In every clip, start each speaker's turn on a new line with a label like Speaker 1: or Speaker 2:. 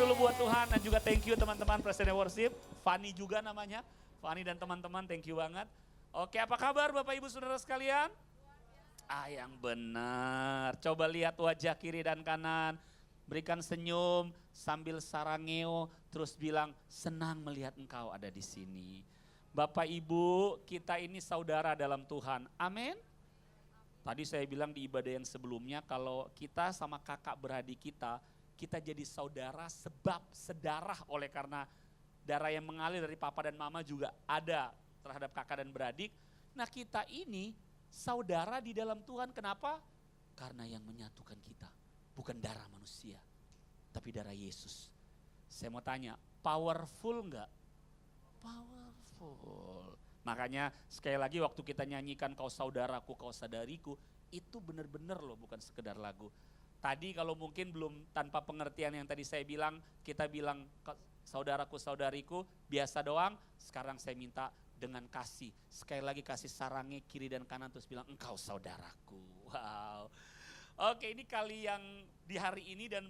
Speaker 1: dulu buat Tuhan dan juga thank you teman-teman Presiden Worship. Fani juga namanya. Fani dan teman-teman thank you banget. Oke, apa kabar Bapak Ibu Saudara sekalian? Yang benar. Coba lihat wajah kiri dan kanan. Berikan senyum sambil sarangeo terus bilang senang melihat engkau ada di sini. Bapak Ibu, kita ini saudara dalam Tuhan. Amin. Tadi saya bilang di ibadah yang sebelumnya kalau kita sama kakak beradik kita jadi saudara sebab sedarah oleh karena darah yang mengalir dari papa dan mama juga ada terhadap kakak dan beradik. Nah kita ini saudara di dalam Tuhan, kenapa? Karena yang menyatukan kita bukan darah manusia, tapi darah Yesus. Saya mau tanya, powerful enggak? Powerful. Makanya sekali lagi waktu kita nyanyikan kau saudaraku, kau saudariku, itu benar-benar loh bukan sekedar lagu. Tadi kalau mungkin belum tanpa pengertian yang tadi saya bilang, kita bilang saudaraku, saudariku, biasa doang, sekarang saya minta dengan kasih. Sekali lagi kasih sarangnya kiri dan kanan terus bilang engkau saudaraku. Wow. Oke, ini kali yang di hari ini dan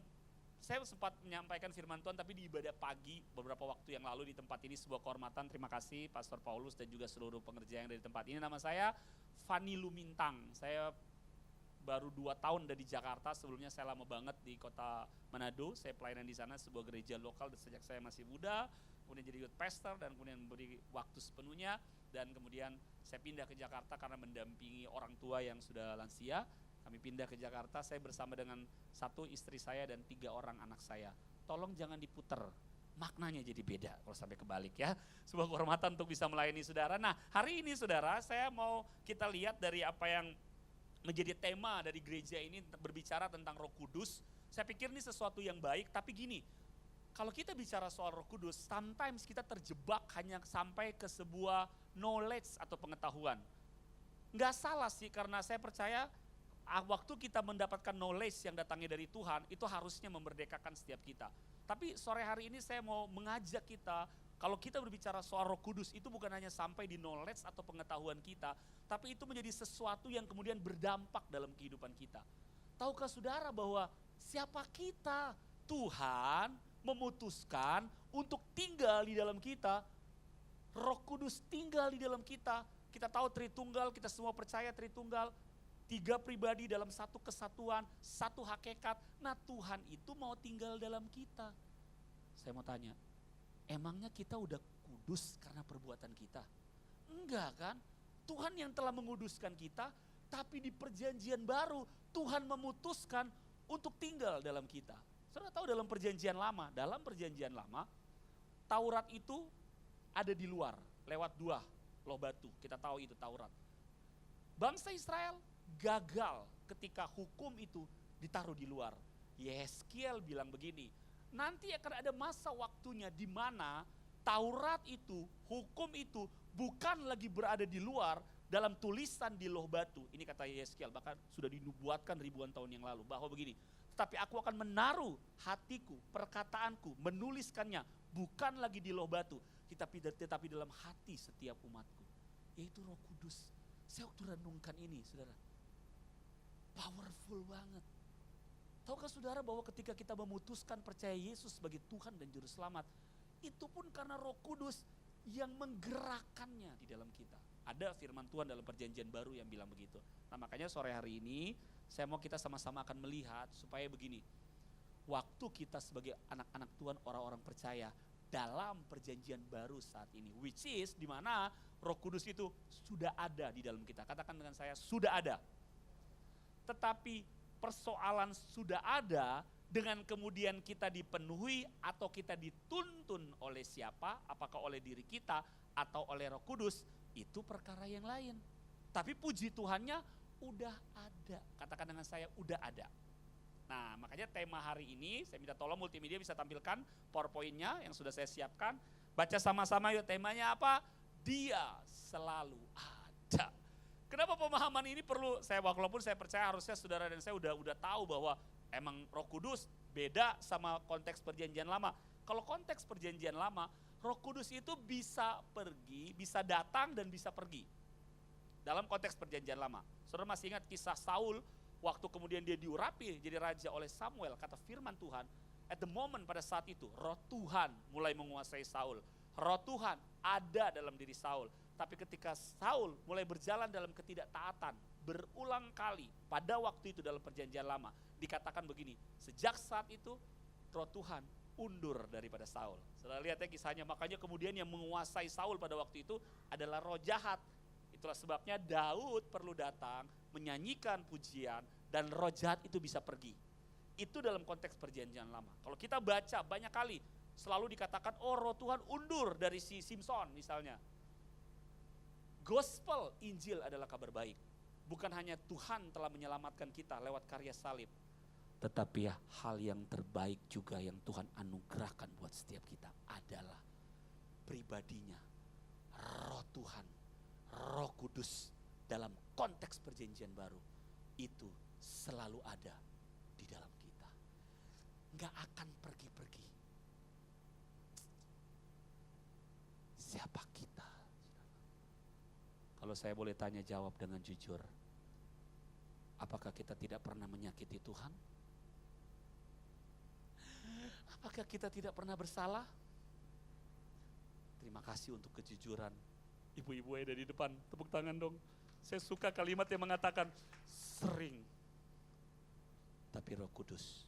Speaker 1: saya sempat menyampaikan firman Tuhan tapi di ibadah pagi beberapa waktu yang lalu di tempat ini sebuah kehormatan. Terima kasih Pastor Paulus dan juga seluruh pengerja yang ada di tempat ini. Nama saya Fani Lumintang. Saya baru 2 tahun dari Jakarta, sebelumnya saya lama banget di kota Manado. Saya pelayanan di sana sebuah gereja lokal sejak saya masih muda. Kemudian jadi youth pastor dan kemudian memberi waktu sepenuhnya. Dan kemudian saya pindah ke Jakarta karena mendampingi orang tua yang sudah lansia. Kami pindah ke Jakarta, saya bersama dengan 1 istri saya dan 3 orang anak saya. Tolong jangan diputer, maknanya jadi beda kalau sampai kebalik ya. Sebuah kehormatan untuk bisa melayani saudara. Nah hari ini saudara, saya mau kita lihat dari apa yang menjadi tema dari gereja ini berbicara tentang Roh Kudus. Saya pikir ini sesuatu yang baik, tapi gini, kalau kita bicara soal Roh Kudus, sometimes kita terjebak hanya sampai ke sebuah knowledge atau pengetahuan. Nggak salah sih, karena saya percaya waktu kita mendapatkan knowledge yang datangnya dari Tuhan, itu harusnya memerdekakan setiap kita. Tapi sore hari ini saya mau mengajak kita, kalau kita berbicara soal Roh Kudus, itu bukan hanya sampai di knowledge atau pengetahuan kita, tapi itu menjadi sesuatu yang kemudian berdampak dalam kehidupan kita. Tahukah saudara bahwa siapa kita? Tuhan memutuskan untuk tinggal di dalam kita. Roh Kudus tinggal di dalam kita. Kita tahu Tritunggal, kita semua percaya Tritunggal. 3 pribadi dalam satu kesatuan, satu hakikat. Nah Tuhan itu mau tinggal dalam kita. Saya mau tanya, emangnya kita udah kudus karena perbuatan kita? Enggak kan? Tuhan yang telah menguduskan kita, tapi di perjanjian baru Tuhan memutuskan untuk tinggal dalam kita. Saudara tahu dalam perjanjian lama, Taurat itu ada di luar, lewat 2 loh batu, kita tahu itu Taurat. Bangsa Israel gagal ketika hukum itu ditaruh di luar. Yeskiel bilang begini, nanti akan ada masa waktunya di mana Taurat itu, hukum itu bukan lagi berada di luar dalam tulisan di loh batu. Ini kata Yeskiel, bahkan sudah dinubuatkan ribuan tahun yang lalu bahwa begini, tetapi aku akan menaruh hatiku, perkataanku, menuliskannya bukan lagi di loh batu, tetapi dalam hati setiap umatku, yaitu Roh Kudus. Saya waktu renungkan ini saudara, powerful banget. Tahukah saudara bahwa ketika kita memutuskan percaya Yesus sebagai Tuhan dan Juru Selamat, itu pun karena Roh Kudus yang menggerakkannya di dalam kita. Ada firman Tuhan dalam perjanjian baru yang bilang begitu. Nah makanya sore hari ini saya mau kita sama-sama akan melihat supaya begini. Waktu kita sebagai anak-anak Tuhan, orang-orang percaya dalam perjanjian baru saat ini, which is di mana Roh Kudus itu sudah ada di dalam kita. Katakan dengan saya, sudah ada. Tetapi persoalan sudah ada dengan kemudian kita dipenuhi atau kita dituntun oleh siapa, apakah oleh diri kita atau oleh Roh Kudus, itu perkara yang lain. Tapi puji Tuhannya udah ada. Katakan dengan saya, udah ada. Nah makanya tema hari ini, saya minta tolong multimedia bisa tampilkan PowerPoint-nya yang sudah saya siapkan. Baca sama-sama yuk, temanya apa? Dia selalu ada. Kenapa pemahaman ini perlu? Walaupun saya percaya harusnya saudara dan saya udah tahu bahwa emang Roh Kudus beda sama konteks perjanjian lama. Kalau konteks perjanjian lama, Roh Kudus itu bisa pergi, bisa datang dan bisa pergi. Dalam konteks perjanjian lama. Saudara masih ingat kisah Saul waktu kemudian dia diurapi jadi raja oleh Samuel, kata firman Tuhan, at the moment pada saat itu, roh Tuhan mulai menguasai Saul. Roh Tuhan ada dalam diri Saul. Tapi ketika Saul mulai berjalan dalam ketidaktaatan, berulang kali pada waktu itu dalam perjanjian lama, dikatakan begini, sejak saat itu roh Tuhan undur daripada Saul. Saudara lihat ya kisahnya, makanya kemudian yang menguasai Saul pada waktu itu adalah roh jahat. Itulah sebabnya Daud perlu datang, menyanyikan pujian, dan roh jahat itu bisa pergi. Itu dalam konteks perjanjian lama. Kalau kita baca banyak kali, selalu dikatakan, oh roh Tuhan undur dari si Simpson misalnya. Gospel, Injil adalah kabar baik. Bukan hanya Tuhan telah menyelamatkan kita lewat karya salib, tetapi ya hal yang terbaik juga yang Tuhan anugerahkan buat setiap kita adalah pribadinya, roh Tuhan, roh kudus dalam konteks perjanjian baru. Itu selalu ada di dalam kita. Nggak akan pergi-pergi. Siapa kita? Kalau saya boleh tanya jawab dengan jujur, apakah kita tidak pernah menyakiti Tuhan? Apakah kita tidak pernah bersalah? Terima kasih untuk kejujuran. Ibu-ibu ada di depan, tepuk tangan dong. Saya suka kalimat yang mengatakan sering. Tapi Roh Kudus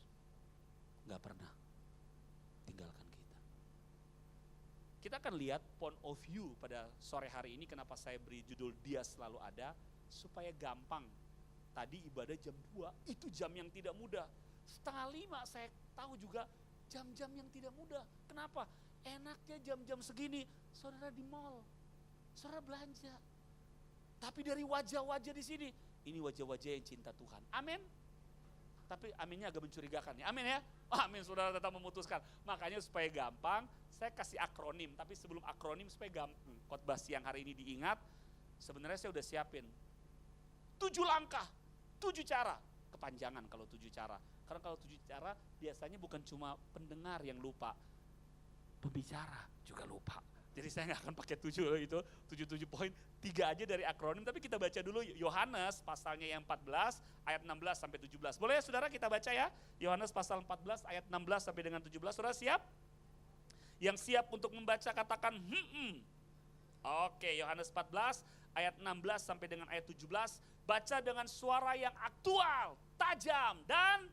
Speaker 1: gak pernah tinggalkan kita. Kita akan lihat point of view pada sore hari ini, kenapa saya beri judul Dia Selalu Ada, supaya gampang. Tadi ibadah jam 2, itu jam yang tidak mudah. 4:30 saya tahu juga jam-jam yang tidak mudah. Kenapa? Enaknya jam-jam segini, saudara di mall, saudara belanja. Tapi dari wajah-wajah di sini, ini wajah-wajah yang cinta Tuhan. Amin. Tapi aminnya agak mencurigakan ya. Amin ya. Amin, saudara tetap memutuskan. Makanya supaya gampang, saya kasih akronim. Tapi sebelum akronim supaya gampang, khotbah siang hari ini diingat, sebenarnya saya udah siapin 7 langkah, 7 cara. Kepanjangan kalau 7 cara. Karena kalau 7 cara biasanya bukan cuma pendengar yang lupa, pembicara juga lupa. Jadi saya nggak akan pakai 7 itu, 7 poin, 3 aja dari akronim. Tapi kita baca dulu Yohanes pasalnya yang 14 ayat 16 sampai 17. Boleh ya saudara kita baca ya? Yohanes pasal 14 ayat 16 sampai dengan 17. Saudara siap? Yang siap untuk membaca katakan Oke, Yohanes 14 ayat 16 sampai dengan ayat 17. Baca dengan suara yang aktual, tajam, dan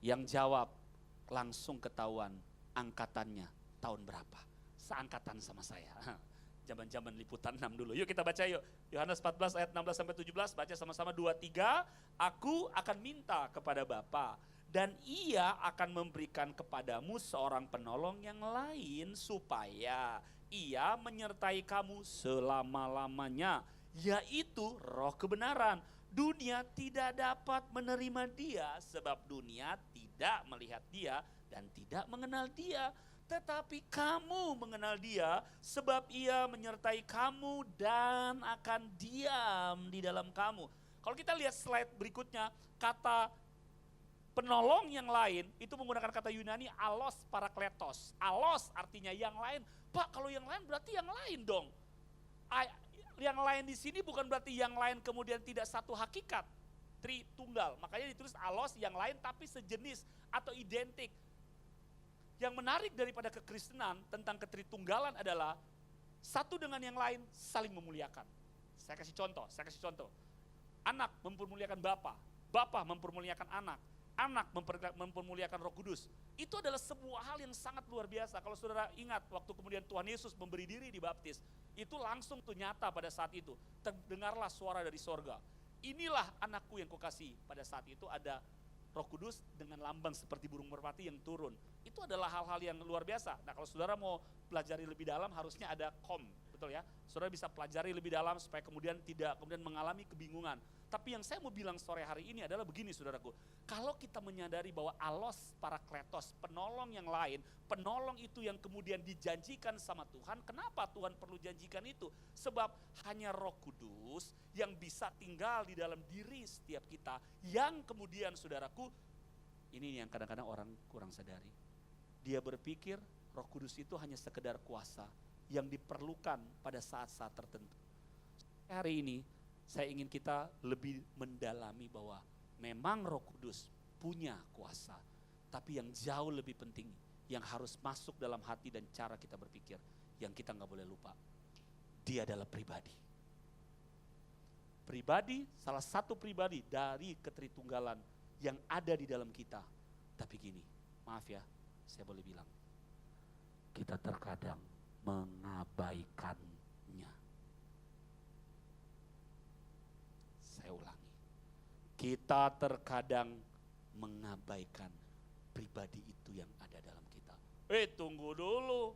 Speaker 1: yang jawab langsung ketahuan angkatannya tahun berapa. Seangkatan sama saya. Zaman-zaman liputan 6 dulu. Yuk kita baca yuk. Yohanes 14 ayat 16 sampai 17. Baca sama-sama 2, 3. Aku akan minta kepada Bapa dan Ia akan memberikan kepadamu seorang penolong yang lain supaya Ia menyertai kamu selama-lamanya, yaitu Roh kebenaran. Dunia tidak dapat menerima Dia sebab dunia tidak melihat Dia dan tidak mengenal Dia. Tetapi kamu mengenal Dia sebab Ia menyertai kamu dan akan diam di dalam kamu. Kalau kita lihat slide berikutnya, kata penolong yang lain itu menggunakan kata Yunani alos parakletos. Alos artinya yang lain. Pak, kalau yang lain berarti yang lain dong. Yang lain di sini bukan berarti yang lain kemudian tidak satu hakikat, tritunggal. Makanya ditulis alos yang lain tapi sejenis atau identik. Yang menarik daripada kekristenan tentang ketritunggalan adalah satu dengan yang lain saling memuliakan. Saya kasih contoh. Anak mempermuliakan Bapa, Bapa mempermuliakan anak, anak mempermuliakan Roh Kudus. Itu adalah sebuah hal yang sangat luar biasa. Kalau saudara ingat waktu kemudian Tuhan Yesus memberi diri dibaptis, itu langsung tuh nyata pada saat itu. Terdengarlah suara dari sorga. Inilah anakku yang kukasihi. Pada saat itu ada Roh Kudus dengan lambang seperti burung merpati yang turun. Itu adalah hal-hal yang luar biasa. Nah kalau saudara mau pelajari lebih dalam harusnya ada betul ya. Saudara bisa pelajari lebih dalam supaya kemudian tidak mengalami kebingungan. Tapi yang saya mau bilang sore hari ini adalah begini saudaraku. Kalau kita menyadari bahwa alos parakletos, penolong yang lain, penolong itu yang kemudian dijanjikan sama Tuhan. Kenapa Tuhan perlu janjikan itu? Sebab hanya Roh Kudus yang bisa tinggal di dalam diri setiap kita. Yang kemudian saudaraku, ini yang kadang-kadang orang kurang sadari. Dia berpikir Roh Kudus itu hanya sekedar kuasa yang diperlukan pada saat-saat tertentu. Hari ini saya ingin kita lebih mendalami bahwa memang Roh Kudus punya kuasa. Tapi yang jauh lebih penting, yang harus masuk dalam hati dan cara kita berpikir, yang kita gak boleh lupa, dia adalah pribadi. Pribadi, salah satu pribadi dari ketritunggalan yang ada di dalam kita. Tapi gini, maaf ya, saya boleh bilang, kita terkadang mengabaikannya. Saya ulangi, kita terkadang mengabaikan pribadi itu yang ada dalam kita. Tunggu dulu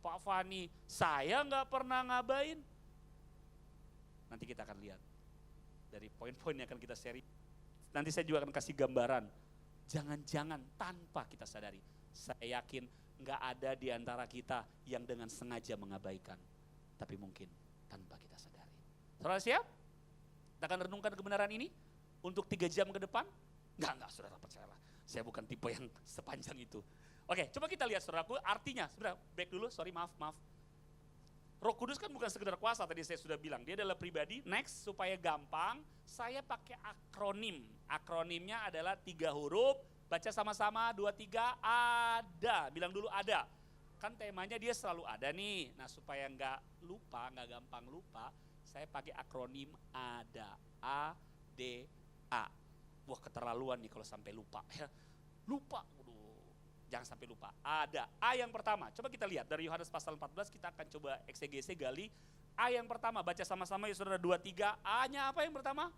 Speaker 1: Pak Fani, saya gak pernah ngabain. Nanti kita akan lihat dari poin-poin yang akan kita share. Nanti saya juga akan kasih gambaran. Jangan-jangan tanpa kita sadari, saya yakin gak ada di antara kita yang dengan sengaja mengabaikan. Tapi mungkin tanpa kita sadari. Saudara siap? Kita akan renungkan kebenaran ini untuk 3 jam ke depan? Enggak, saudara, percayalah. Saya bukan tipe yang sepanjang itu. Oke, coba kita lihat saudaraku, artinya, saudara, back dulu, sorry, maaf. Roh Kudus kan bukan sekedar kuasa, tadi saya sudah bilang, dia adalah pribadi. Next, supaya gampang, saya pakai akronim. Akronimnya adalah 3 huruf, baca sama-sama, 2, 3, ada. Bilang dulu ada. Kan temanya dia selalu ada nih. Nah supaya nggak gampang lupa, saya pakai akronim ADA. A-D-A. Wah keterlaluan nih kalau sampai lupa. Lupa, jangan sampai lupa. Ada. A yang pertama, coba kita lihat dari Yohanes pasal 14, kita akan coba eksegese gali. A yang pertama, baca sama-sama ya saudara, 2, 3. A-nya apa yang pertama?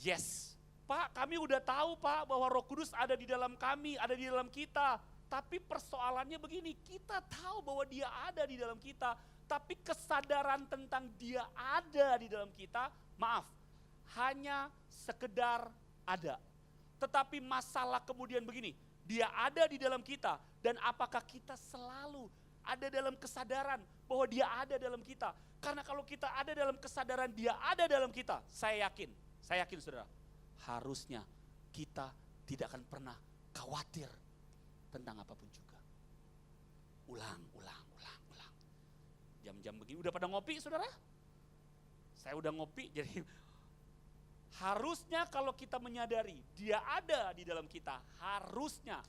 Speaker 1: Yes. Pak, kami udah tahu Pak bahwa Roh Kudus ada di dalam kami, ada di dalam kita. Tapi persoalannya begini, kita tahu bahwa dia ada di dalam kita. Tapi kesadaran tentang dia ada di dalam kita, maaf, hanya sekedar ada. Tetapi masalah kemudian begini, dia ada di dalam kita. Dan apakah kita selalu ada dalam kesadaran bahwa dia ada dalam kita? Karena kalau kita ada dalam kesadaran dia ada dalam kita, saya yakin saudara, harusnya kita tidak akan pernah khawatir tentang apapun juga. Ulang. Jam-jam begini udah pada ngopi saudara? Saya udah ngopi, jadi harusnya kalau kita menyadari dia ada di dalam kita, harusnya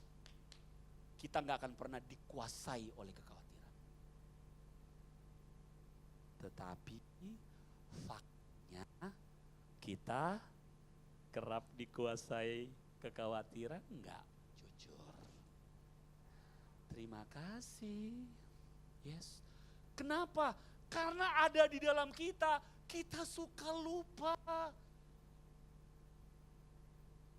Speaker 1: kita gak akan pernah dikuasai oleh kekhawatiran. Tetapi faktanya kita kerap dikuasai kekhawatiran enggak? Jujur. Terima kasih. Yes. Kenapa? Karena ada di dalam kita, kita suka lupa.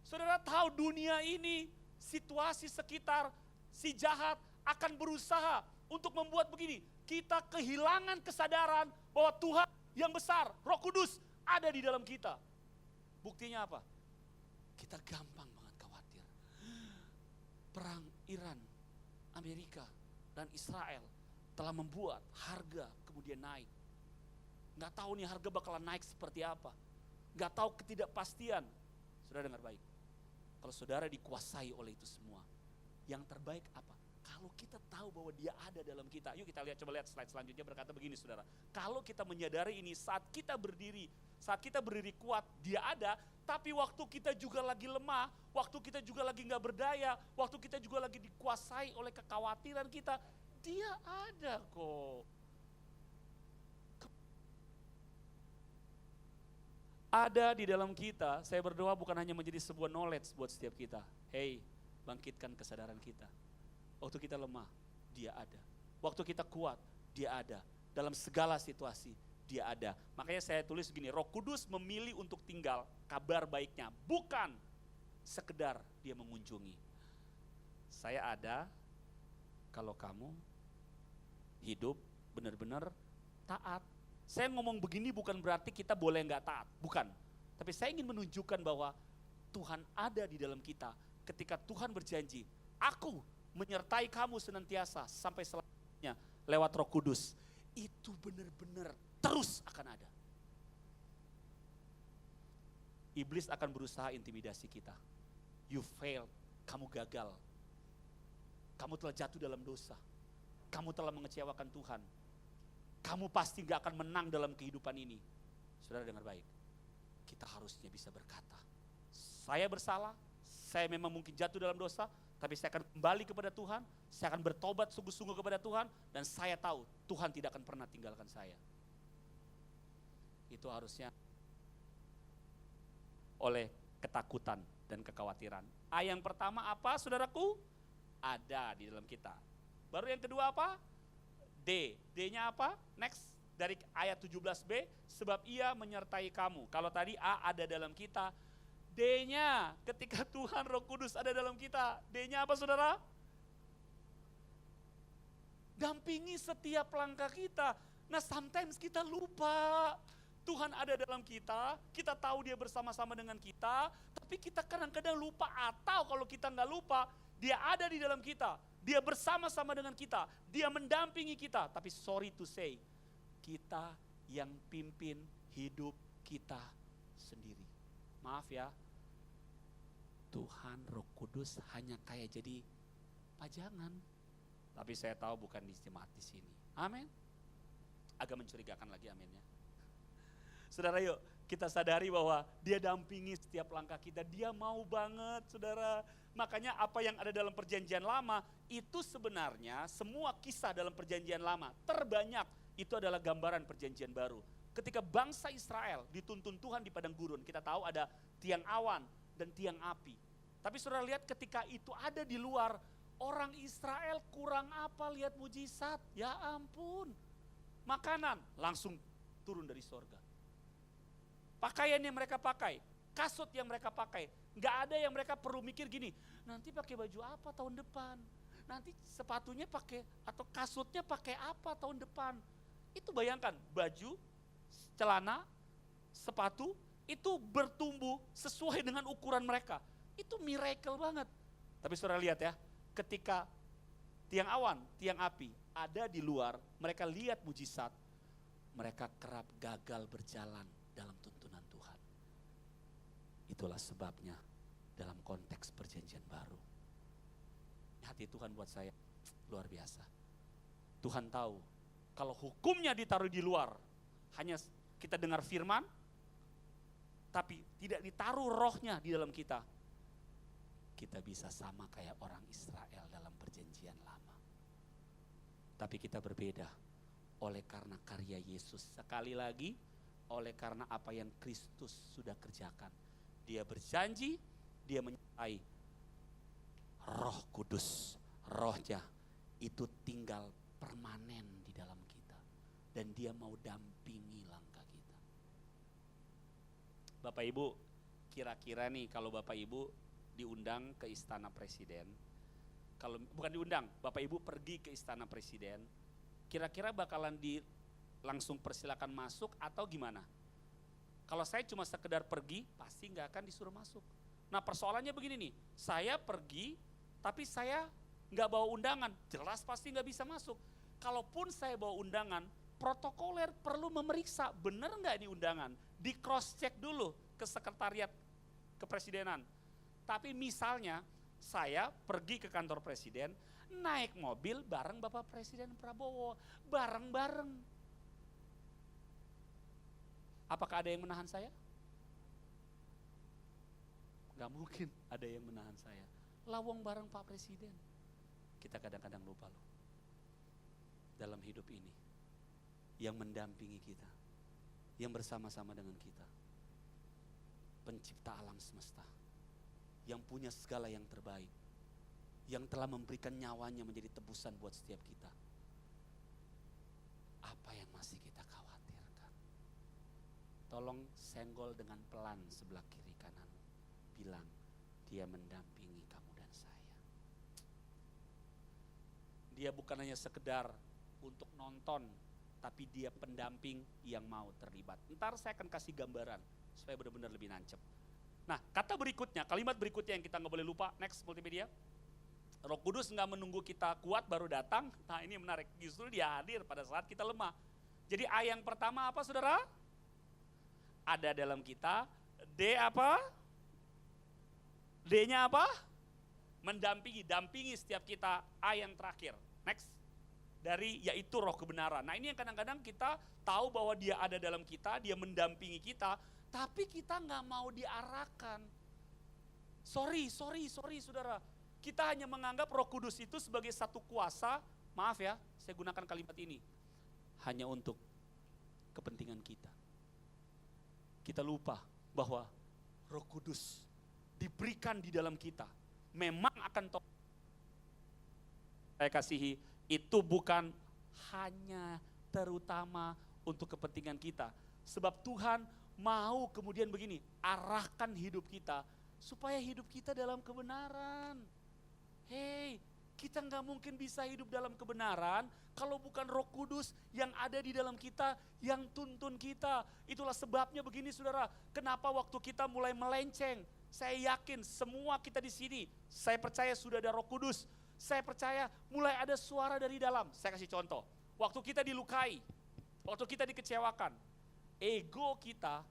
Speaker 1: Saudara tahu dunia ini, situasi sekitar, si jahat akan berusaha untuk membuat begini. Kita kehilangan kesadaran bahwa Tuhan yang besar, Roh Kudus ada di dalam kita. Buktinya apa? Kita gampang banget khawatir. Perang Iran, Amerika, dan Israel telah membuat harga kemudian naik. Nggak tahu nih harga bakalan naik seperti apa. Nggak tahu ketidakpastian. Saudara dengar baik. Kalau saudara dikuasai oleh itu semua, yang terbaik apa? Kalau kita tahu bahwa dia ada dalam kita. Yuk kita lihat, coba lihat slide selanjutnya berkata begini saudara. Kalau kita menyadari ini saat kita berdiri kuat, dia ada. Tapi waktu kita juga lagi lemah, waktu kita juga lagi gak berdaya, waktu kita juga lagi dikuasai oleh kekhawatiran kita, dia ada kok. Ada di dalam kita. Saya berdoa bukan hanya menjadi sebuah knowledge buat setiap kita. Hey, bangkitkan kesadaran kita. Waktu kita lemah, dia ada. Waktu kita kuat, dia ada. Dalam segala situasi, dia ada. Makanya saya tulis begini, Roh Kudus memilih untuk tinggal, kabar baiknya. Bukan sekedar dia mengunjungi. Saya ada kalau kamu hidup benar-benar taat. Saya ngomong begini bukan berarti kita boleh nggak taat, bukan. Tapi saya ingin menunjukkan bahwa Tuhan ada di dalam kita. Ketika Tuhan berjanji, aku menyertai kamu senantiasa sampai selamanya lewat Roh Kudus. Itu benar-benar terus akan ada. Iblis akan berusaha intimidasi kita. You failed, kamu gagal. Kamu telah jatuh dalam dosa. Kamu telah mengecewakan Tuhan. Kamu pasti gak akan menang dalam kehidupan ini. Saudara dengar baik. Kita harusnya bisa berkata, saya bersalah, saya memang mungkin jatuh dalam dosa, tapi saya akan kembali kepada Tuhan, saya akan bertobat sungguh-sungguh kepada Tuhan, dan saya tahu Tuhan tidak akan pernah tinggalkan saya. Itu harusnya oleh ketakutan dan kekhawatiran. A yang pertama apa saudaraku? Ada di dalam kita. Baru yang kedua apa? D. D-nya apa? Next. Dari ayat 17b, sebab ia menyertai kamu. Kalau tadi A ada dalam kita, D-nya ketika Tuhan Roh Kudus ada dalam kita. D-nya apa saudara? Dampingi setiap langkah kita. Nah sometimes kita lupa Tuhan ada dalam kita tahu dia bersama-sama dengan kita, tapi kita kadang-kadang lupa, atau kalau kita nggak lupa, dia ada di dalam kita, dia bersama-sama dengan kita, dia mendampingi kita, tapi sorry to say, kita yang pimpin hidup kita sendiri. Maaf ya, Tuhan Roh Kudus hanya kayak jadi pajangan. Tapi saya tahu bukan di jemaat di sini. Amin. Agak mencurigakan lagi aminnya. Saudara yuk kita sadari bahwa dia dampingi setiap langkah kita. Dia mau banget saudara. Makanya apa yang ada dalam perjanjian lama itu sebenarnya semua kisah dalam perjanjian lama terbanyak itu adalah gambaran perjanjian baru. Ketika bangsa Israel dituntun Tuhan di padang gurun, kita tahu ada tiang awan dan tiang api. Tapi saudara lihat ketika itu ada di luar, orang Israel kurang apa lihat mujizat? Ya ampun. Makanan langsung turun dari sorga. Pakaian yang mereka pakai, kasut yang mereka pakai, nggak ada yang mereka perlu mikir gini, nanti pakai baju apa tahun depan, nanti sepatunya pakai atau kasutnya pakai apa tahun depan. Itu bayangkan baju, celana, sepatu itu bertumbuh sesuai dengan ukuran mereka. Itu miracle banget. Tapi saudara lihat ya, ketika tiang awan, tiang api ada di luar, mereka lihat mujizat, mereka kerap gagal berjalan dalam tuntunan Tuhan. Itulah sebabnya dalam konteks perjanjian baru, hati Tuhan buat saya luar biasa. Tuhan tahu kalau hukumnya ditaruh di luar, hanya kita dengar firman, tapi tidak ditaruh rohnya di dalam kita, kita bisa sama kayak orang Israel dalam perjanjian lama. Tapi kita berbeda oleh karena karya Yesus. Sekali lagi, oleh karena apa yang Kristus sudah kerjakan. Dia berjanji, dia menyertai Roh Kudus, rohnya itu tinggal permanen di dalam kita. Dan dia mau dampingi langkah kita. Bapak Ibu, kira-kira nih kalau Bapak Ibu diundang ke Istana Presiden, kalau bukan diundang, Bapak Ibu pergi ke Istana Presiden, kira-kira bakalan langsung persilakan masuk atau gimana? Kalau saya cuma sekedar pergi, pasti nggak akan disuruh masuk. Nah persoalannya begini nih, saya pergi tapi saya nggak bawa undangan, jelas pasti nggak bisa masuk. Kalaupun saya bawa undangan, protokoler perlu memeriksa benar nggak ini undangan, di cross check dulu ke sekretariat kepresidenan. Tapi misalnya saya pergi ke kantor presiden, naik mobil bareng Bapak Presiden Prabowo, bareng-bareng. Apakah ada yang menahan saya? Gak mungkin ada yang menahan saya. Lawang bareng Pak Presiden. Kita kadang-kadang lupa loh. Dalam hidup ini, yang mendampingi kita, yang bersama-sama dengan kita, pencipta alam semesta, yang punya segala yang terbaik, yang telah memberikan nyawanya menjadi tebusan buat setiap kita. Apa yang masih kita khawatirkan? Tolong senggol dengan pelan sebelah kiri kananmu. Bilang, dia mendampingi kamu dan saya. Dia bukan hanya sekedar untuk nonton, tapi dia pendamping yang mau terlibat. Ntar saya akan kasih gambaran supaya benar-benar lebih nancep. Nah, kata berikutnya, kalimat berikutnya yang kita nggak boleh lupa, next multimedia. Roh Kudus nggak menunggu kita kuat baru datang. Nah ini menarik, justru dia hadir pada saat kita lemah. Jadi A yang pertama apa saudara? Ada dalam kita. D apa? D-nya apa? Mendampingi, dampingi setiap kita. A yang terakhir, next. Dari yaitu roh kebenaran. Nah ini yang kadang-kadang kita tahu bahwa dia ada dalam kita, dia mendampingi kita, tapi kita nggak mau diarahkan. Sorry saudara. Kita hanya menganggap Roh Kudus itu sebagai satu kuasa, maaf ya, saya gunakan kalimat ini, hanya untuk kepentingan kita. Kita lupa bahwa Roh Kudus diberikan di dalam kita. Memang akan saya kasihi, itu bukan hanya terutama untuk kepentingan kita. Sebab Tuhan mau kemudian begini, arahkan hidup kita supaya hidup kita dalam kebenaran. Hei, kita nggak mungkin bisa hidup dalam kebenaran kalau bukan Roh Kudus yang ada di dalam kita, yang tuntun kita. Itulah sebabnya begini saudara, kenapa waktu kita mulai melenceng, saya yakin semua kita di sini, saya percaya sudah ada Roh Kudus. Saya percaya mulai ada suara dari dalam. Saya kasih contoh, waktu kita dilukai, waktu kita dikecewakan, ego kita,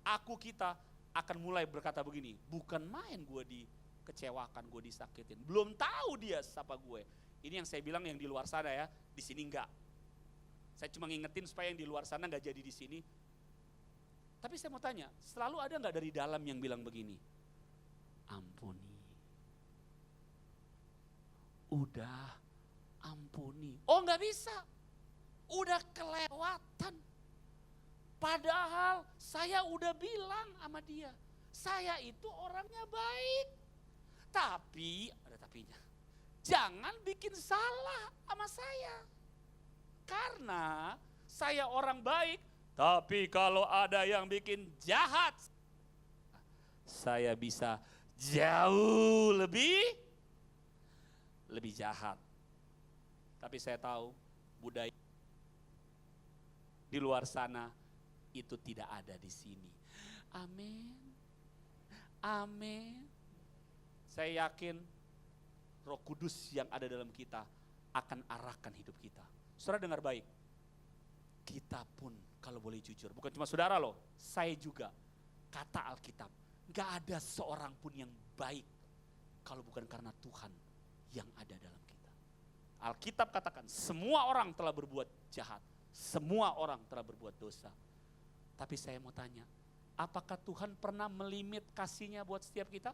Speaker 1: aku kita akan mulai berkata begini, bukan main gue dikecewakan, gue disakitin, belum tahu dia siapa gue. Ini yang saya bilang yang di luar sana ya, di sini enggak. Saya cuma ngingetin supaya yang di luar sana enggak jadi di sini. Tapi saya mau tanya, selalu ada enggak dari dalam yang bilang begini, ampuni, udah ampuni. Oh enggak bisa, udah kelewatan. Padahal saya udah bilang sama dia, saya itu orangnya baik. Tapi, ada tapinya, jangan bikin salah sama saya. Karena saya orang baik, tapi kalau ada yang bikin jahat, saya bisa jauh lebih jahat. Tapi saya tahu budaya di luar sana itu tidak ada di sini. Amin. Amin. Saya yakin Roh Kudus yang ada dalam kita akan arahkan hidup kita. Saudara dengar baik. Kita pun kalau boleh jujur, bukan cuma saudara loh, saya juga. Kata Alkitab, gak ada seorang pun yang baik kalau bukan karena Tuhan yang ada dalam kita. Alkitab katakan semua orang telah berbuat jahat, semua orang telah berbuat dosa. Tapi saya mau tanya, apakah Tuhan pernah melimit kasihnya buat setiap kita?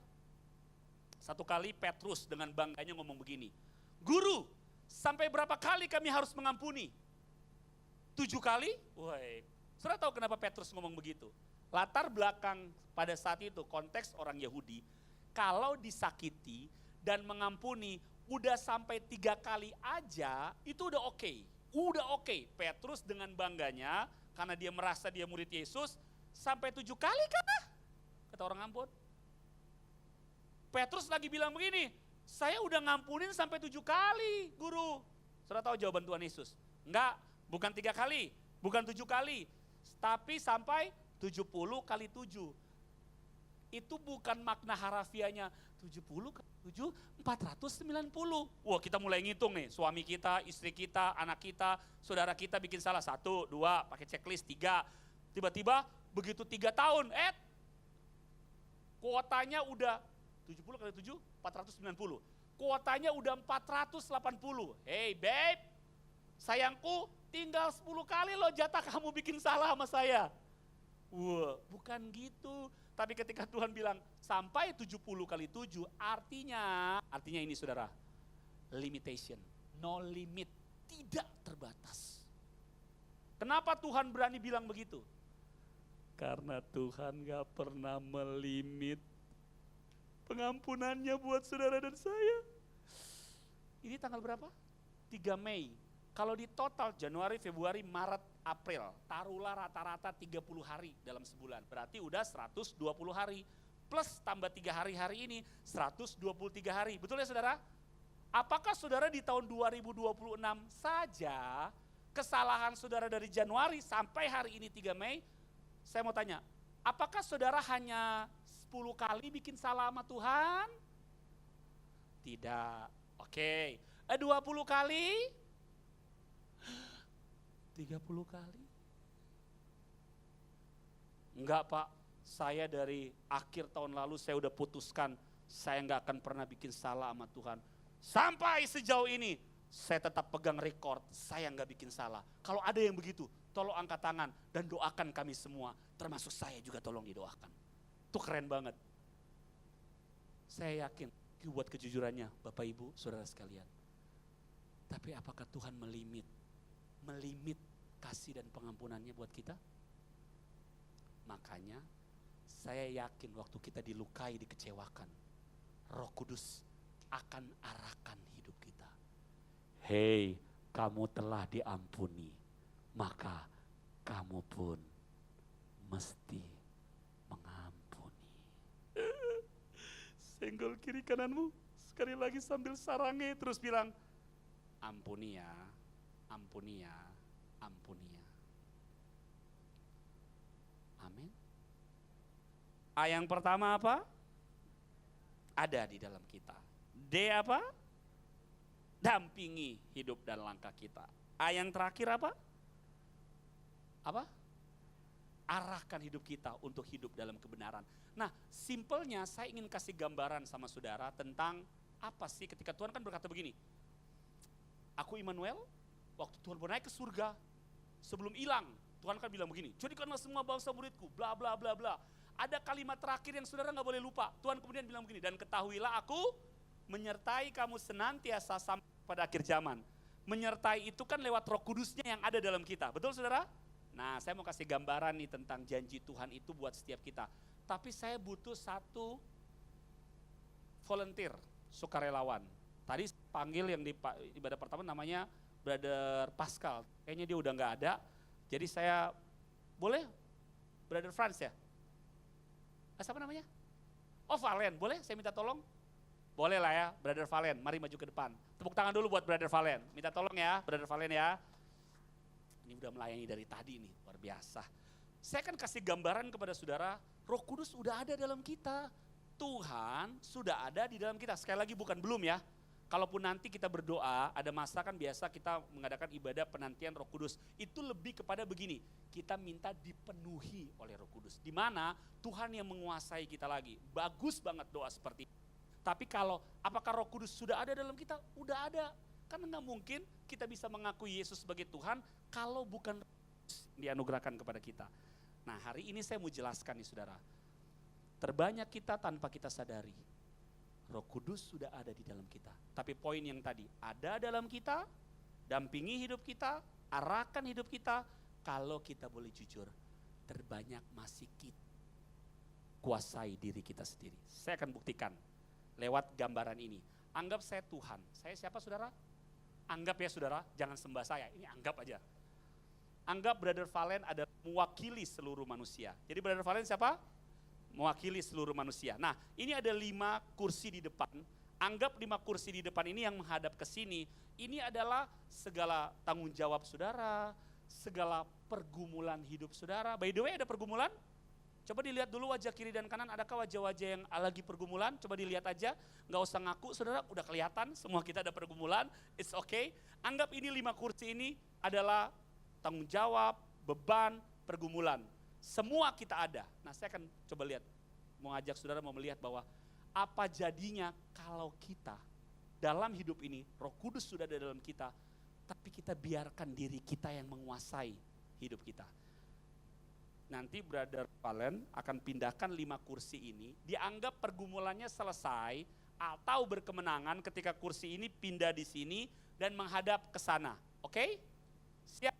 Speaker 1: Satu kali Petrus dengan bangganya ngomong begini, Guru, sampai berapa kali kami harus mengampuni? 7 kali? Woi, saudara tahu kenapa Petrus ngomong begitu? Latar belakang pada saat itu, konteks orang Yahudi, kalau disakiti dan mengampuni udah sampai 3 kali aja, itu udah oke. Udah oke. Petrus dengan bangganya, karena dia merasa dia murid Yesus, sampai 7 kali kah? Kata orang Ambon. Petrus lagi bilang begini, saya udah ngampunin sampai 7 kali, Guru. Saudara tahu jawaban Tuhan Yesus? Enggak, bukan 3 kali, bukan 7 kali, tapi sampai 70 kali 7. Itu bukan makna harafianya 70 kali 7, 490. Wah, kita mulai ngitung nih, suami kita, istri kita, anak kita, saudara kita bikin salah 1, 2, pakai checklist 3. Tiba-tiba begitu 3 tahun, kuotanya udah 70 kali 7, 490. Kuotanya udah 480. Hey babe, sayangku, tinggal 10 kali loh jatah kamu bikin salah sama saya. Wah, bukan gitu. Tapi ketika Tuhan bilang sampai 70 kali 7, artinya ini saudara, limitation, no limit, tidak terbatas. Kenapa Tuhan berani bilang begitu? Karena Tuhan gak pernah melimit pengampunannya buat saudara dan saya. Ini tanggal berapa? 3 Mei. Kalau di total Januari, Februari, Maret, April, taruhlah rata-rata 30 hari dalam sebulan. Berarti udah 120 hari. Plus tambah 3 hari-hari ini, 123 hari. Betul ya saudara? Apakah saudara di tahun 2026 saja kesalahan saudara dari Januari sampai hari ini 3 Mei, saya mau tanya, apakah saudara hanya 10 kali bikin salah sama Tuhan? Tidak. Oke. 20 kali? 30 kali? Enggak Pak, saya dari akhir tahun lalu saya udah putuskan saya enggak akan pernah bikin salah sama Tuhan. Sampai sejauh ini saya tetap pegang rekor, saya enggak bikin salah. Kalau ada yang begitu, tolong angkat tangan dan doakan kami semua, termasuk saya juga tolong didoakan. Itu keren banget. Saya yakin buat kejujurannya Bapak Ibu Saudara sekalian. Tapi apakah Tuhan melimit kasih dan pengampunannya buat kita? Makanya saya yakin waktu kita dilukai, dikecewakan, Roh Kudus akan arahkan hidup kita. Hei, kamu telah diampuni, maka kamu pun mesti mengampuni. Senggol kiri kananmu, sekali lagi sambil sarangi terus bilang, ampuni ya, ampuni ya, ampuni ya. Amin. A yang pertama apa? Ada di dalam kita. D apa? Dampingi hidup dan langkah kita. A yang terakhir apa? Apa? Arahkan hidup kita untuk hidup dalam kebenaran. Nah, simpelnya saya ingin kasih gambaran sama saudara tentang apa sih ketika Tuhan kan berkata begini. Aku Immanuel, waktu Tuhan mau naik ke surga, sebelum hilang, Tuhan kan bilang begini, jadikanlah semua bangsa muridku, bla bla bla bla. Ada kalimat terakhir yang saudara gak boleh lupa. Tuhan kemudian bilang begini, dan ketahuilah aku menyertai kamu senantiasa sampai pada akhir zaman. Menyertai itu kan lewat Roh Kudusnya yang ada dalam kita, betul saudara? Nah, saya mau kasih gambaran nih tentang janji Tuhan itu buat setiap kita. Tapi saya butuh satu volunteer, sukarelawan. Tadi panggil yang di ibadah pertama namanya Brother Pascal. Kayaknya dia udah gak ada. Jadi saya, boleh Brother Franz ya? Siapa namanya? Oh Valen, boleh saya minta tolong? Boleh lah ya, Brother Valen, mari maju ke depan. Tepuk tangan dulu buat Brother Valen. Minta tolong ya, Brother Valen ya. Ini udah melayani dari tadi nih, luar biasa. Saya akan kasih gambaran kepada saudara, Roh Kudus sudah ada dalam kita. Tuhan sudah ada di dalam kita. Sekali lagi bukan belum ya. Kalaupun nanti kita berdoa, ada masa kan biasa kita mengadakan ibadah penantian Roh Kudus. Itu lebih kepada begini, kita minta dipenuhi oleh Roh Kudus. Di mana Tuhan yang menguasai kita lagi. Bagus banget doa seperti itu. Tapi kalau apakah Roh Kudus sudah ada dalam kita? Udah ada. Karena nggak mungkin kita bisa mengakui Yesus sebagai Tuhan kalau bukan dianugerahkan kepada kita. Nah, hari ini saya mau jelaskan nih saudara. Terbanyak kita tanpa kita sadari, Roh Kudus sudah ada di dalam kita. Tapi poin yang tadi, ada dalam kita, dampingi hidup kita, arahkan hidup kita. Kalau kita boleh jujur, terbanyak masih kita kuasai diri kita sendiri. Saya akan buktikan lewat gambaran ini. Anggap saya Tuhan. Saya siapa saudara? Anggap ya saudara, jangan sembah saya. Ini anggap aja. Anggap Brother Valen ada mewakili seluruh manusia. Jadi Brother Valen siapa? Mewakili seluruh manusia. Nah, ini ada 5 kursi di depan. Anggap 5 kursi di depan ini yang menghadap ke sini. Ini adalah segala tanggung jawab saudara, segala pergumulan hidup saudara. By the way, ada pergumulan? Coba dilihat dulu wajah kiri dan kanan, adakah wajah-wajah yang lagi pergumulan? Coba dilihat aja, nggak usah ngaku saudara, udah kelihatan semua kita ada pergumulan, it's okay. Anggap ini 5 kursi ini adalah tanggung jawab, beban, pergumulan. Semua kita ada. Nah, saya akan coba lihat, mau ngajak saudara mau melihat bahwa apa jadinya kalau kita dalam hidup ini, Roh Kudus sudah ada dalam kita, tapi kita biarkan diri kita yang menguasai hidup kita. Nanti Brother Valen akan pindahkan 5 kursi ini, dianggap pergumulannya selesai atau berkemenangan ketika kursi ini pindah di sini dan menghadap ke sana. Oke? Siap?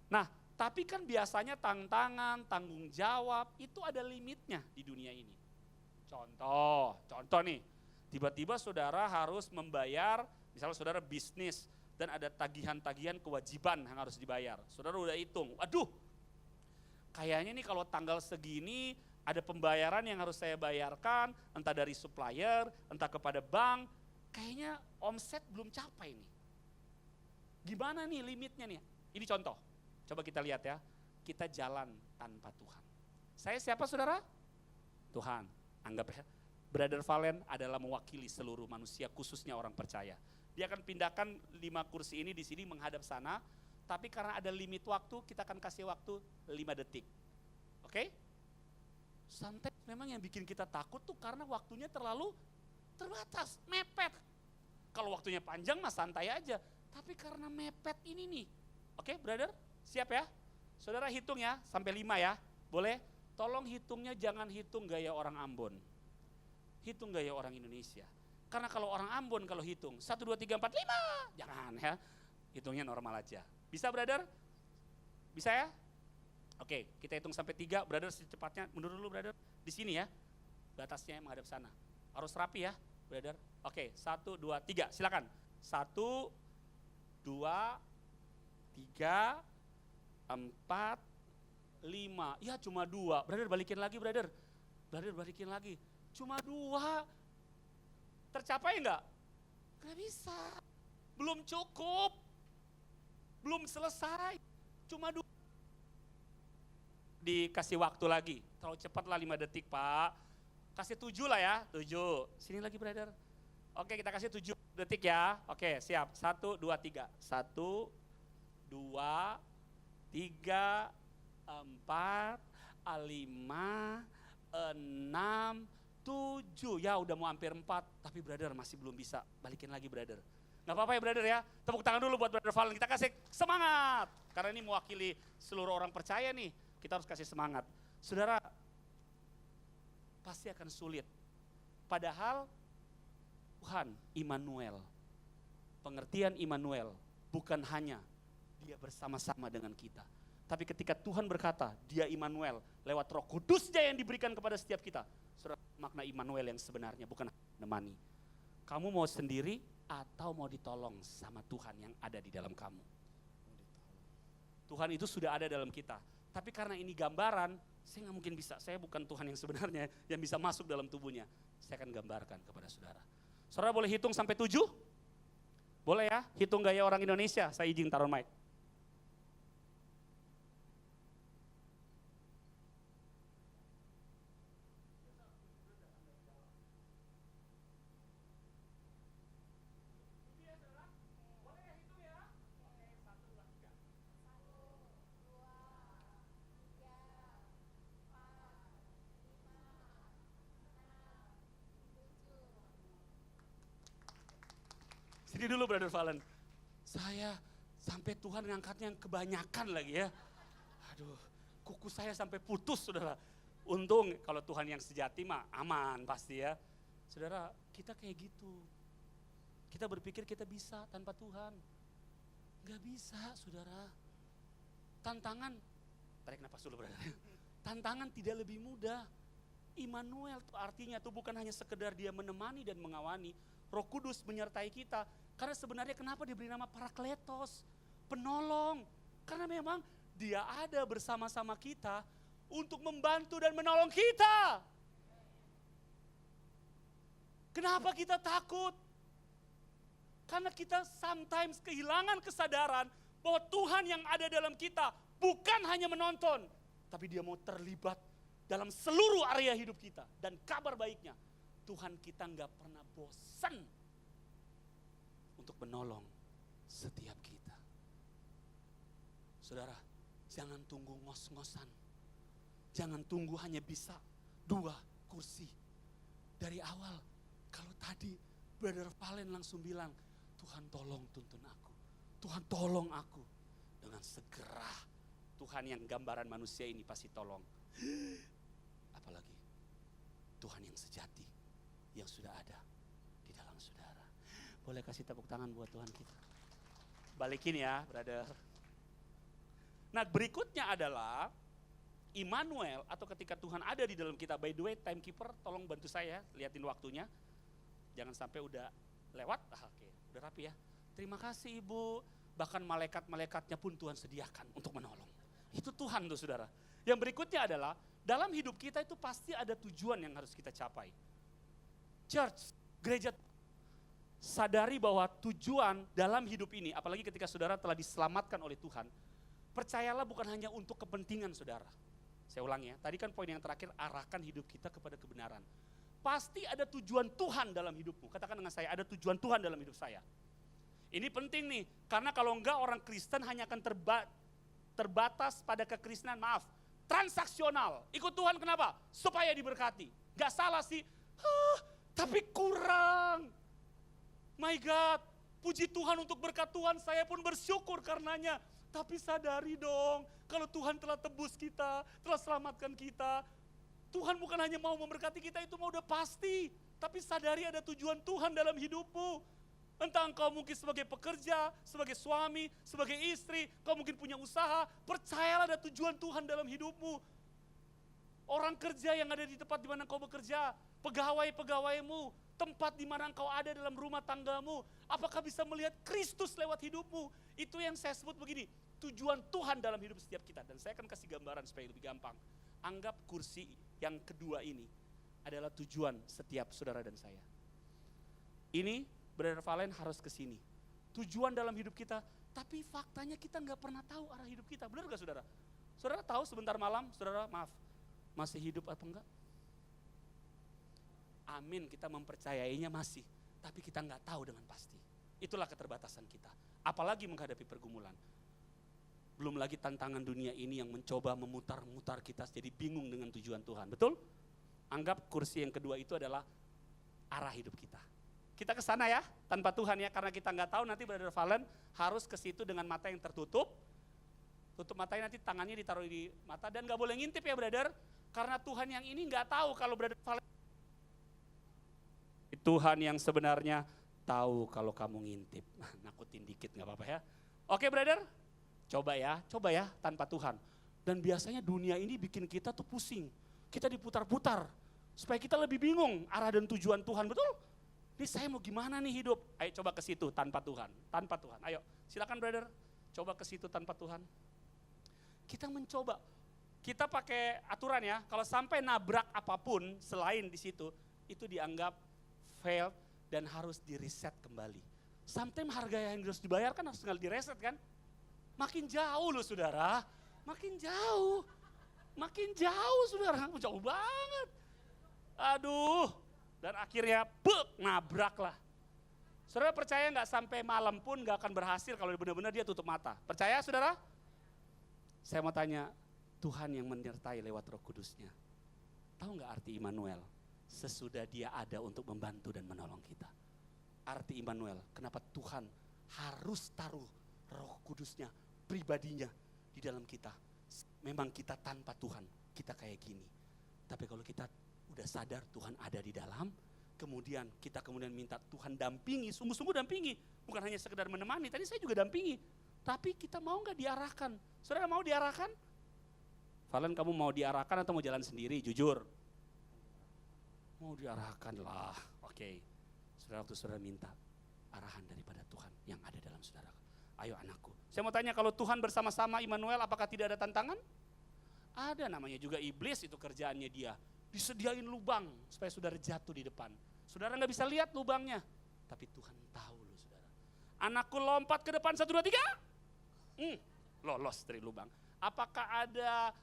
Speaker 1: Nah, tapi kan biasanya tantangan, tanggung jawab itu ada limitnya di dunia ini. Contoh nih, tiba-tiba saudara harus membayar, misalnya saudara bisnis dan ada tagihan-tagihan kewajiban yang harus dibayar. Saudara udah hitung, aduh kayaknya nih kalau tanggal segini ada pembayaran yang harus saya bayarkan, entah dari supplier, entah kepada bank, kayaknya omset belum capai nih. Gimana nih limitnya nih? Ini contoh, coba kita lihat ya, kita jalan tanpa Tuhan. Saya siapa saudara? Tuhan, anggap ya. Brother Valen adalah mewakili seluruh manusia, khususnya orang percaya. Dia akan pindahkan 5 kursi ini di sini menghadap sana, tapi karena ada limit waktu, kita akan kasih waktu 5 detik. Oke? Santai, memang yang bikin kita takut tuh karena waktunya terlalu terbatas, mepet. Kalau waktunya panjang mah santai aja, tapi karena mepet ini nih. Oke, brother? Siap ya? Saudara hitung ya, sampai 5 ya. Boleh? Tolong hitungnya jangan hitung gaya orang Ambon. hitung gaya orang Indonesia. Karena kalau orang Ambon kalau hitung 1, 2, 3, 4, 5, jangan ya. Hitungnya normal aja. Bisa brother? Bisa ya? Oke, kita hitung sampai 3, brother secepatnya mundur dulu brother. Di sini ya, batasnya yang menghadap sana. Harus rapi ya brother. Oke, 1, 2, 3, silakan. 1, 2, 3, 4, 5, ya cuma 2, brother balikin lagi brother balikin lagi, cuma 2, tercapai enggak? Enggak bisa, belum cukup, belum selesai, cuma 2. Dikasih waktu lagi, terlalu cepat lah 5 detik Pak, kasih 7 lah ya, 7, sini lagi brother. Oke kita kasih 7 detik ya, oke siap, 1, 2, 3, 1, 2, 3, 4, 5, 6, 7, ya udah mau hampir 4, tapi brother masih belum bisa, balikin lagi brother. Gak apa-apa ya brother ya, tepuk tangan dulu buat brother Valen, kita kasih semangat. Karena ini mewakili seluruh orang percaya nih, kita harus kasih semangat. Saudara, pasti akan sulit. Padahal Tuhan Immanuel, pengertian Immanuel bukan hanya dia bersama-sama dengan kita. Tapi ketika Tuhan berkata, dia Immanuel, lewat Roh Kudusnya yang diberikan kepada setiap kita. Saudara, makna Immanuel yang sebenarnya bukan menemani. Kamu mau sendiri atau mau ditolong sama Tuhan yang ada di dalam kamu? Tuhan itu sudah ada dalam kita. Tapi karena ini gambaran, saya nggak mungkin bisa. Saya bukan Tuhan yang sebenarnya yang bisa masuk dalam tubuhnya. Saya akan gambarkan kepada saudara. Saudara boleh hitung sampai 7? Boleh ya? Hitung gaya orang Indonesia. Saya izin taruh mic. Sini dulu brother Valen. Saya sampai Tuhan ngangkatnya yang kebanyakan lagi ya. Aduh, kuku saya sampai putus saudara. Untung kalau Tuhan yang sejati mah aman pasti ya. Saudara, kita kayak gitu. Kita berpikir kita bisa tanpa Tuhan. Gak bisa saudara. Tantangan, tarik napas dulu brother. Tantangan tidak lebih mudah. Immanuel tuh artinya tuh bukan hanya sekedar dia menemani dan mengawani. Roh Kudus menyertai kita. Karena sebenarnya kenapa diberi nama Parakletos, penolong. Karena memang dia ada bersama-sama kita untuk membantu dan menolong kita. Kenapa kita takut? Karena kita sometimes kehilangan kesadaran bahwa Tuhan yang ada dalam kita bukan hanya menonton, tapi dia mau terlibat dalam seluruh area hidup kita. Dan kabar baiknya, Tuhan kita nggak pernah bosan untuk menolong setiap kita. Saudara, jangan tunggu ngos-ngosan. Jangan tunggu hanya bisa 2 kursi. Dari awal, kalau tadi Brother Valen langsung bilang, Tuhan tolong tuntun aku. Tuhan tolong aku. Dengan segera, Tuhan yang gambaran manusia ini pasti tolong. Apalagi Tuhan yang sejati, yang sudah ada di dalam saudara. Boleh kasih tepuk tangan buat Tuhan kita. Balikin ya, brother. Nah, berikutnya adalah Immanuel atau ketika Tuhan ada di dalam kita. By the way, timekeeper tolong bantu saya, liatin waktunya. Jangan sampai udah lewat. Oke, udah rapi ya. Terima kasih Ibu. Bahkan malaikat-malaikatnya pun Tuhan sediakan untuk menolong. Itu Tuhan tuh saudara. Yang berikutnya adalah dalam hidup kita itu pasti ada tujuan yang harus kita capai. Church, gereja, sadari bahwa tujuan dalam hidup ini, apalagi ketika saudara telah diselamatkan oleh Tuhan, percayalah bukan hanya untuk kepentingan saudara. Saya ulang ya, tadi kan poin yang terakhir, arahkan hidup kita kepada kebenaran. Pasti ada tujuan Tuhan dalam hidupmu. Katakan dengan saya, ada tujuan Tuhan dalam hidup saya. Ini penting nih, karena kalau enggak orang Kristen hanya akan terbatas pada kekristenan, transaksional. Ikut Tuhan kenapa? Supaya diberkati. Gak salah sih, tapi kurang. My God, puji Tuhan untuk berkat Tuhan, saya pun bersyukur karenanya. Tapi sadari dong, kalau Tuhan telah tebus kita, telah selamatkan kita. Tuhan bukan hanya mau memberkati kita, itu mau udah pasti. Tapi sadari ada tujuan Tuhan dalam hidupmu. Entah engkau mungkin sebagai pekerja, sebagai suami, sebagai istri, kau mungkin punya usaha, percayalah ada tujuan Tuhan dalam hidupmu. Orang kerja yang ada di tempat di mana engkau bekerja, pegawai-pegawaimu, tempat di mana engkau ada dalam rumah tanggamu, apakah bisa melihat Kristus lewat hidupmu? Itu yang saya sebut begini, tujuan Tuhan dalam hidup setiap kita. Dan saya akan kasih gambaran supaya lebih gampang. Anggap kursi yang kedua ini adalah tujuan setiap saudara dan saya. Ini Brother Valen harus ke sini. Tujuan dalam hidup kita, tapi faktanya kita nggak pernah tahu arah hidup kita. Benar nggak saudara? Saudara tahu sebentar malam, saudara maaf, masih hidup atau enggak? Amin, kita mempercayainya masih, tapi kita nggak tahu dengan pasti. Itulah keterbatasan kita. Apalagi menghadapi pergumulan. Belum lagi tantangan dunia ini yang mencoba memutar-mutar kita jadi bingung dengan tujuan Tuhan. Betul? Anggap kursi yang kedua itu adalah arah hidup kita. Kita ke sana ya, tanpa Tuhan ya, karena kita nggak tahu nanti Brother Valen harus ke situ dengan mata yang tertutup. Tutup matanya, nanti tangannya ditaruh di mata dan nggak boleh ngintip ya brother, karena Tuhan yang ini nggak tahu kalau Brother Valen. Tuhan yang sebenarnya tahu kalau kamu ngintip. Nakutin dikit nggak apa-apa ya. Oke brother, coba ya tanpa Tuhan. Dan biasanya dunia ini bikin kita tuh pusing, kita diputar-putar supaya kita lebih bingung arah dan tujuan Tuhan, betul? Ini saya mau gimana nih hidup? Ayo coba ke situ tanpa Tuhan, tanpa Tuhan. Ayo silakan brother, coba ke situ tanpa Tuhan. Kita mencoba, kita pakai aturan ya, kalau sampai nabrak apapun selain di situ, itu dianggap failed dan harus di-reset kembali. Sometimes harga yang harus dibayarkan harus tinggal di-reset kan? Makin jauh loh saudara, makin jauh saudara, jauh banget. Aduh. Dan akhirnya nabrak lah. Saudara percaya nggak sampai malam pun nggak akan berhasil kalau benar-benar dia tutup mata. Percaya saudara? Saya mau tanya, Tuhan yang menyertai lewat Roh Kudusnya. Tahu nggak arti Immanuel? Sesudah dia ada untuk membantu dan menolong kita. Arti Immanuel, kenapa Tuhan harus taruh Roh Kudusnya, pribadinya di dalam kita. Memang kita tanpa Tuhan, kita kayak gini. Tapi kalau kita udah sadar Tuhan ada di dalam, kemudian kita minta Tuhan dampingi, sungguh-sungguh dampingi, bukan hanya sekedar menemani, tadi saya juga dampingi, tapi kita mau nggak diarahkan? Saudara mau diarahkan? Valen, kamu mau diarahkan atau mau jalan sendiri? Jujur. Mau diarahkan lah, oke. Saudara, waktu saudara minta arahan daripada Tuhan yang ada dalam saudara. Ayo anakku, saya mau tanya, kalau Tuhan bersama-sama Immanuel, apakah tidak ada tantangan? Ada, namanya juga iblis, itu kerjaannya dia. Disediain lubang supaya saudara jatuh di depan. Saudara nggak bisa lihat lubangnya, tapi Tuhan tahu loh saudara. Anakku lompat ke depan 1, 2, 3, lolos dari lubang. Apakah ada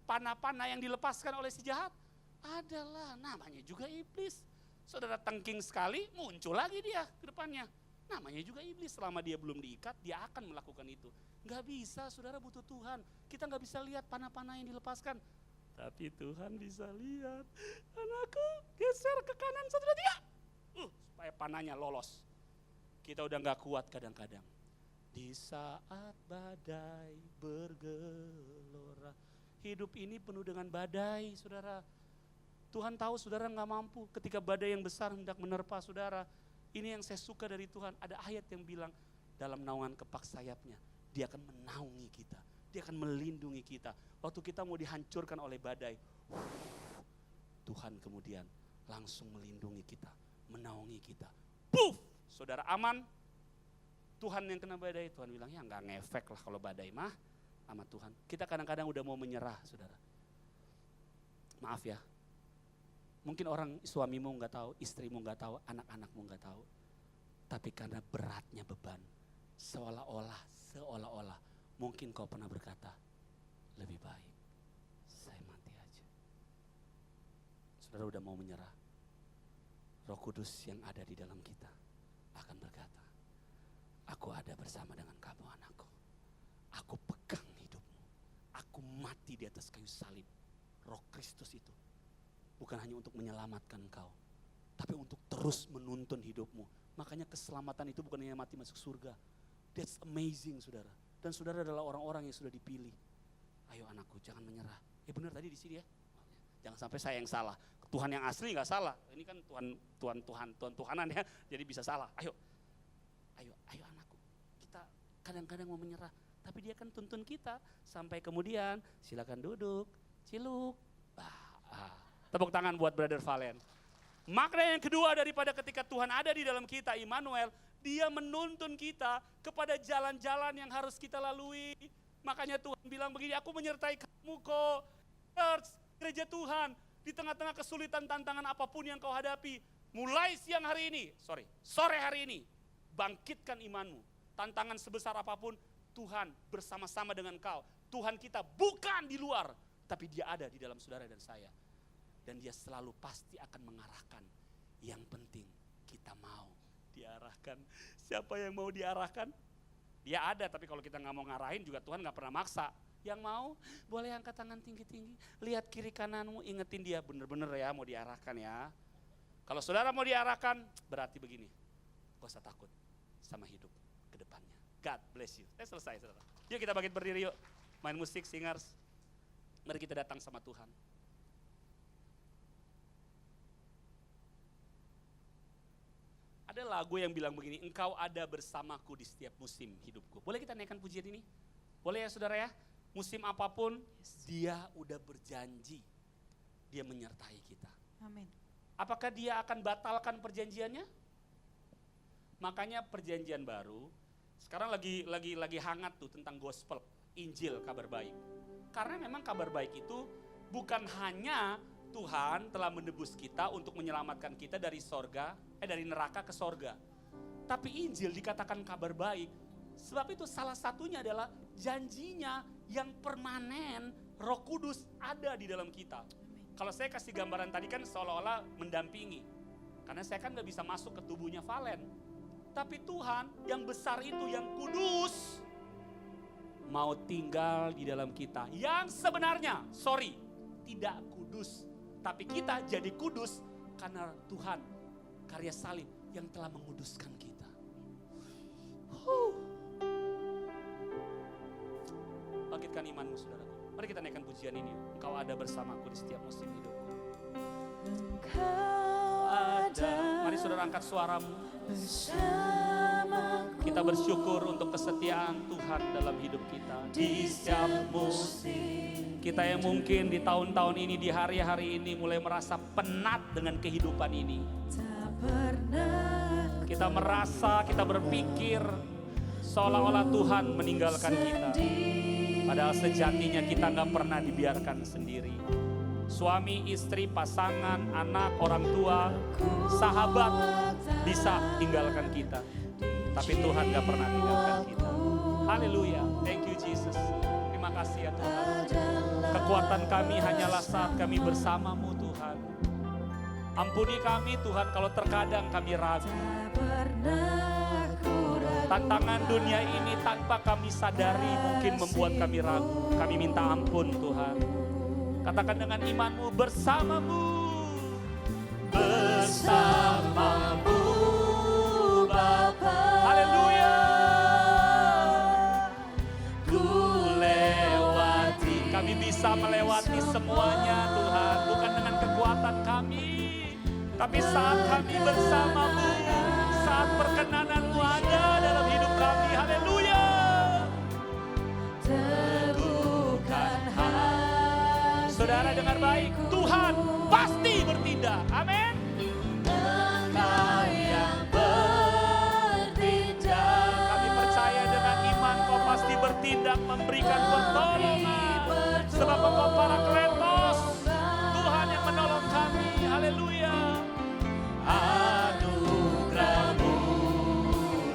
Speaker 1: panah-panah yang dilepaskan oleh si jahat? Adalah, namanya juga iblis. Saudara tengking sekali, muncul lagi dia ke depannya. Namanya juga iblis, selama dia belum diikat, dia akan melakukan itu. Nggak bisa, saudara butuh Tuhan. Kita nggak bisa lihat panah-panah yang dilepaskan. Tapi Tuhan bisa lihat. Anakku geser ke kanan 1, 2, 3. Supaya panahnya lolos. Kita udah gak kuat kadang-kadang. Di saat badai bergelora. Hidup ini penuh dengan badai saudara. Tuhan tahu saudara gak mampu ketika badai yang besar hendak menerpa saudara. Ini yang saya suka dari Tuhan. Ada ayat yang bilang dalam naungan kepak sayapnya, dia akan menaungi kita. Dia akan melindungi kita. Waktu kita mau dihancurkan oleh badai, Tuhan kemudian langsung melindungi kita, menaungi kita. Puff, saudara aman. Tuhan yang kena badai, Tuhan bilang ya nggak ngefek lah kalau badai mah sama Tuhan. Kita kadang-kadang udah mau menyerah saudara. Maaf ya, mungkin orang suamimu nggak tahu, istrimu nggak tahu, anak-anakmu nggak tahu. Tapi karena beratnya beban, seolah-olah mungkin kau pernah berkata, lebih baik saya mati aja. Saudara udah mau menyerah. Roh Kudus yang ada di dalam kita akan berkata, aku ada bersama dengan kamu anakku. Aku pegang hidupmu. Aku mati di atas kayu salib. Roh Kristus itu bukan hanya untuk menyelamatkan kau, tapi untuk terus menuntun hidupmu. Makanya keselamatan itu bukan hanya mati masuk surga. That's amazing saudara. Dan saudara adalah orang-orang yang sudah dipilih. Ayo anakku, jangan menyerah. Benar tadi di sini ya. Jangan sampai saya yang salah. Tuhan yang asli nggak salah. Ini kan Tuhanan ya, jadi bisa salah. Ayo anakku. Kita kadang-kadang mau menyerah, tapi dia kan tuntun kita sampai kemudian silakan duduk, ciluk. Tepuk tangan buat Brother Valen. Makna yang kedua daripada ketika Tuhan ada di dalam kita, Immanuel, dia menuntun kita kepada jalan-jalan yang harus kita lalui. Makanya Tuhan bilang begini, aku menyertai kamu kok. Church, gereja Tuhan, di tengah-tengah kesulitan tantangan apapun yang kau hadapi, mulai sore hari ini, bangkitkan imanmu. Tantangan sebesar apapun, Tuhan bersama-sama dengan kau. Tuhan kita bukan di luar, tapi dia ada di dalam saudara dan saya. Dan dia selalu pasti akan mengarahkan. Yang penting kita mau diarahkan. Siapa yang mau diarahkan? Dia ada, tapi kalau kita gak mau ngarahin juga Tuhan gak pernah maksa. Yang mau boleh angkat tangan tinggi-tinggi, lihat kiri kananmu, ingetin dia bener-bener ya mau diarahkan ya. Kalau saudara mau diarahkan, berarti begini, gak usah takut sama hidup ke depannya. God bless you. Selesai saudara. Yuk kita bangkit berdiri yuk, main musik, singers. Mari kita datang sama Tuhan. Ada lagu yang bilang begini, engkau ada bersamaku di setiap musim hidupku. Boleh kita naikkan pujian ini? Boleh ya saudara ya? Musim apapun, dia udah berjanji, dia menyertai kita.
Speaker 2: Amin.
Speaker 1: Apakah dia akan batalkan perjanjiannya? Makanya perjanjian baru, sekarang lagi hangat tuh tentang gospel, Injil, kabar baik. Karena memang kabar baik itu bukan hanya Tuhan telah menebus kita untuk menyelamatkan kita dari dari neraka ke sorga. Tapi Injil dikatakan kabar baik, sebab itu salah satunya adalah janjinya yang permanen, Roh Kudus ada di dalam kita. Kalau saya kasih gambaran tadi kan seolah-olah mendampingi. Karena saya kan gak bisa masuk ke tubuhnya Valen. Tapi Tuhan yang besar itu, yang kudus, mau tinggal di dalam kita. Yang sebenarnya, tidak kudus. Tapi kita jadi kudus karena Tuhan, karya salib yang telah menguduskan kita. Bangkitkan imanmu saudaraku. Mari kita naikkan pujian ini. Engkau ada bersamaku di setiap musim hidupku.
Speaker 2: Engkau ada.
Speaker 1: Mari saudara angkat suaramu.
Speaker 2: Bersamaku.
Speaker 1: Kita bersyukur untuk kesetiaan Tuhan dalam hidup kita. Di setiap musim. Kita yang mungkin di tahun-tahun ini, di hari-hari ini mulai merasa penat dengan kehidupan ini. Kita merasa, kita berpikir seolah-olah Tuhan meninggalkan kita. Padahal sejatinya kita gak pernah dibiarkan sendiri. Suami, istri, pasangan, anak, orang tua, sahabat bisa tinggalkan kita. Tapi Tuhan gak pernah tinggalkan kita. Haleluya, thank you Jesus. Terima kasih ya Tuhan. Kekuatan kami hanyalah saat kami bersamamu Tuhan. Ampuni kami Tuhan kalau terkadang kami ragu. Tantangan dunia ini tanpa kami sadari mungkin membuat kami ragu. Kami minta ampun Tuhan. Katakan dengan imanmu, bersamamu. Bersamamu Bapa. Haleluya. Ku lewati. Kami bisa melewati semuanya Tuhan. Bukan dengan kekuatan kami. Tapi saat kami bersamamu. Saat perkenananmu ada dalam hidup kami. Haleluya. Teguhkan hati. Saudara dengar baik. Tuhan pasti bertindak. Amin. Engkau yang bertindak. Kami percaya dengan iman kau pasti bertindak memberikan pertolongan. Sebab engkau Parakletos. Tuhan yang menolong kami. Haleluya. Anugerahmu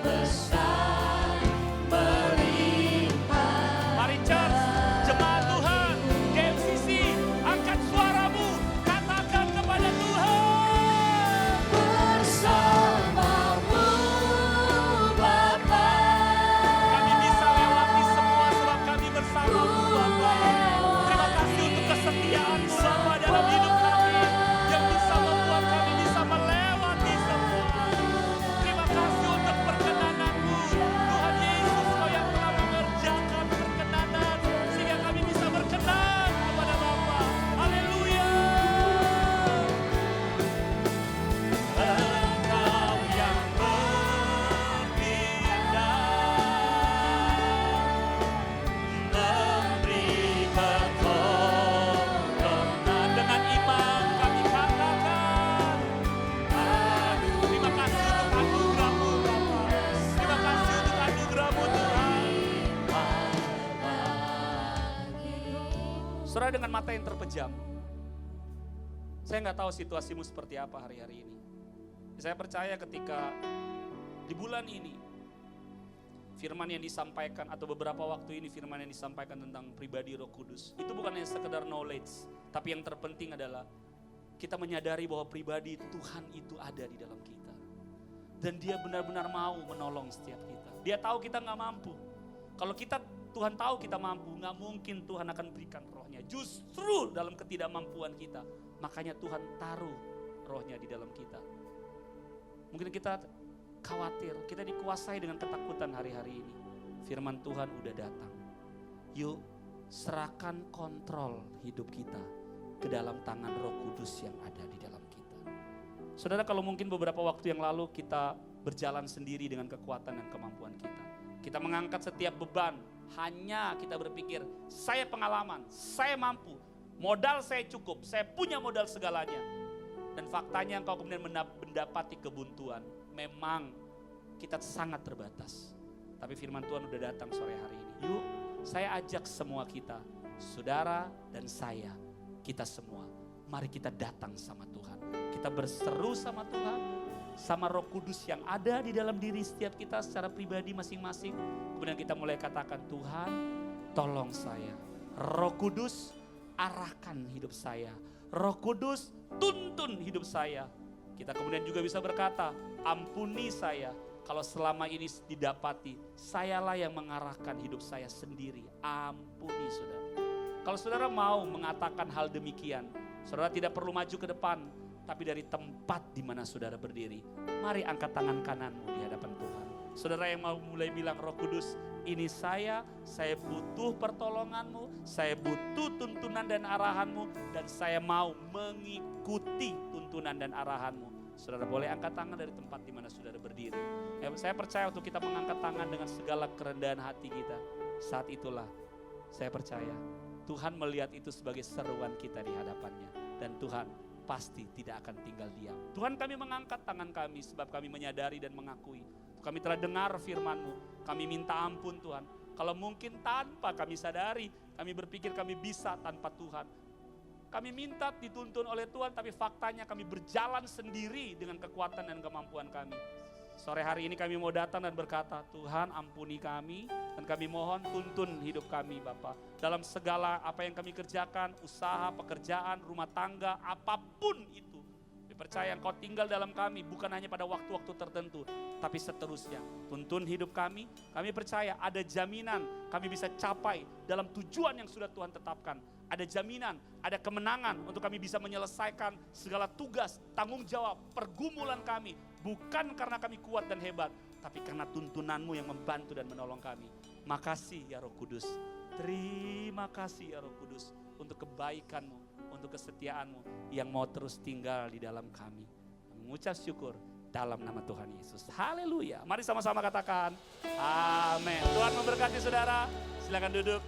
Speaker 1: besar melimpah. Mari church, jemaat Tuhan, GMCC, angkat suaramu, katakan Saudara dengan mata yang terpejam, saya nggak tahu situasimu seperti apa hari-hari ini. Saya percaya ketika di bulan ini, firman yang disampaikan atau beberapa waktu ini firman yang disampaikan tentang pribadi Roh Kudus, itu bukan hanya sekedar knowledge, tapi yang terpenting adalah kita menyadari bahwa pribadi Tuhan itu ada di dalam kita. Dan dia benar-benar mau menolong setiap kita. Dia tahu kita gak mampu. Kalau Tuhan tahu kita mampu, gak mungkin Tuhan akan berikan rohnya. Justru dalam ketidakmampuan kita, makanya Tuhan taruh rohnya di dalam kita. Mungkin kita khawatir, kita dikuasai dengan ketakutan hari-hari ini. Firman Tuhan udah datang. Yuk serahkan kontrol hidup kita ke dalam tangan Roh Kudus yang ada di dalam kita. Saudara, kalau mungkin beberapa waktu yang lalu kita berjalan sendiri dengan kekuatan dan kemampuan kita. Kita mengangkat setiap beban, hanya kita berpikir, saya pengalaman, saya mampu, modal saya cukup, saya punya modal segalanya. Dan faktanya engkau kemudian mendapati kebuntuan. Memang kita sangat terbatas. Tapi firman Tuhan udah datang sore hari ini. Yuk, saya ajak semua kita, saudara dan saya, kita semua, mari kita datang sama Tuhan. Kita berseru sama Tuhan, sama Roh Kudus yang ada di dalam diri setiap kita secara pribadi masing-masing. Kemudian kita mulai katakan, Tuhan tolong saya. Roh Kudus arahkan hidup saya. Roh Kudus tuntun hidup saya. Kita kemudian juga bisa berkata, ampuni saya. Kalau selama ini didapati, sayalah yang mengarahkan hidup saya sendiri. Ampuni saudara. Kalau saudara mau mengatakan hal demikian, saudara tidak perlu maju ke depan, tapi dari tempat di mana saudara berdiri, mari angkat tangan kananmu di hadapan Tuhan. Saudara yang mau mulai bilang, Roh Kudus, ini saya butuh pertolonganmu, saya butuh tuntunan dan arahanmu, dan saya mau mengikuti tuntunan dan arahanmu. Saudara boleh angkat tangan dari tempat di mana saudara berdiri. Saya percaya untuk kita mengangkat tangan dengan segala kerendahan hati kita. Saat itulah saya percaya Tuhan melihat itu sebagai seruan kita di hadapannya. Dan Tuhan pasti tidak akan tinggal diam. Tuhan, kami mengangkat tangan kami sebab kami menyadari dan mengakui. Kami telah dengar firman-Mu. Kami minta ampun Tuhan. Kalau mungkin tanpa kami sadari, kami berpikir kami bisa tanpa Tuhan. Kami minta dituntun oleh Tuhan, tapi faktanya kami berjalan sendiri dengan kekuatan dan kemampuan kami. Sore hari ini kami mau datang dan berkata, Tuhan ampuni kami dan kami mohon tuntun hidup kami Bapa. Dalam segala apa yang kami kerjakan, usaha, pekerjaan, rumah tangga, apapun itu. Kami percaya Engkau tinggal dalam kami bukan hanya pada waktu-waktu tertentu, tapi seterusnya. Tuntun hidup kami percaya ada jaminan kami bisa capai dalam tujuan yang sudah Tuhan tetapkan. Ada jaminan, ada kemenangan untuk kami bisa menyelesaikan segala tugas, tanggung jawab, pergumulan kami. Bukan karena kami kuat dan hebat, tapi karena tuntunan-Mu yang membantu dan menolong kami. Makasih ya Roh Kudus. Terima kasih ya Roh Kudus untuk kebaikan-Mu, untuk kesetiaan-Mu yang mau terus tinggal di dalam kami. Mengucap syukur dalam nama Tuhan Yesus. Haleluya. Mari sama-sama katakan amin. Tuhan memberkati saudara. Silakan duduk.